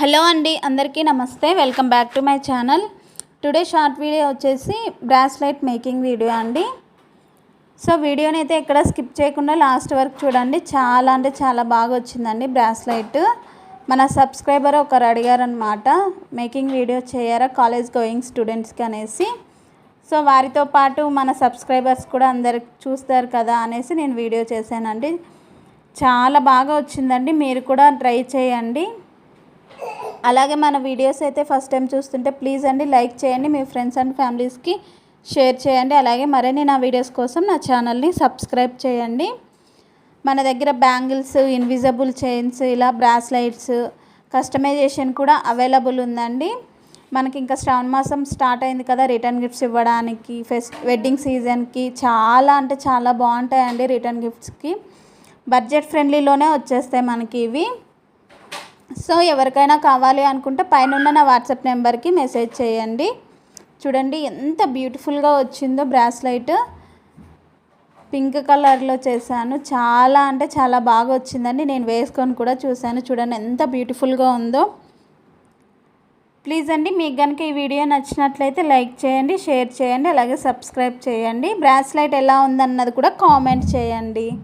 Hello అండి, అందరికీ నమస్తే. Welcome back to my channel. Today short video వచ్చేసి బ్రాస్లైట్ మేకింగ్ వీడియో అండి. సో వీడియోని అయితే ఎక్కడ స్కిప్ చేయకుండా లాస్ట్ వరకు చూడండి. చాలా అంటే చాలా బాగా వచ్చిందండి బ్రాస్లైట్. మన సబ్స్క్రైబర్ ఒకరు అడిగారనమాట, మేకింగ్ వీడియో చేయరా కాలేజ్ గోయింగ్ స్టూడెంట్స్కి అనేసి. సో వారితో పాటు మన సబ్స్క్రైబర్స్ కూడా అందరికి చూస్తారు కదా అనేసి నేను వీడియో చేశానండి. చాలా బాగా వచ్చిందండి, మీరు కూడా ట్రై చేయండి. అలాగే మన వీడియోస్ అయితే ఫస్ట్ టైం చూస్తుంటే ప్లీజ్ అండి లైక్ చేయండి, మీ ఫ్రెండ్స్ అండ్ ఫ్యామిలీస్కి షేర్ చేయండి. అలాగే మరిన్ని నా వీడియోస్ కోసం నా ఛానల్ని సబ్స్క్రైబ్ చేయండి. మన దగ్గర బ్యాంగిల్స్, ఇన్విజిబుల్ చైన్స్, ఇలా బ్రాస్లైట్స్ కస్టమైజేషన్ కూడా అవైలబుల్ ఉందండి. మనకి ఇంకా శ్రావణ మాసం స్టార్ట్ అయింది కదా, రిటర్న్ గిఫ్ట్స్ ఇవ్వడానికి, వెడ్డింగ్ సీజన్కి చాలా అంటే చాలా బాగుంటాయండి. రిటర్న్ గిఫ్ట్స్కి బడ్జెట్ ఫ్రెండ్లీలోనే వచ్చేస్తాయి మనకి ఇవి. సో ఎవరికైనా కావాలి అనుకుంటే పైన నా వాట్సాప్ నెంబర్కి మెసేజ్ చేయండి. చూడండి ఎంత బ్యూటిఫుల్గా వచ్చిందో బ్రాస్లైట్. పింక్ కలర్లో చేశాను, చాలా అంటే చాలా బాగా వచ్చిందండి. నేను వేసుకొని కూడా చూశాను, చూడండి ఎంత బ్యూటిఫుల్గా ఉందో. ప్లీజ్ అండి, మీకు కనుక ఈ వీడియో నచ్చినట్లయితే లైక్ చేయండి, షేర్ చేయండి, అలాగే సబ్స్క్రైబ్ చేయండి. బ్రాస్లైట్ ఎలా ఉందన్నది కూడా కామెంట్ చేయండి.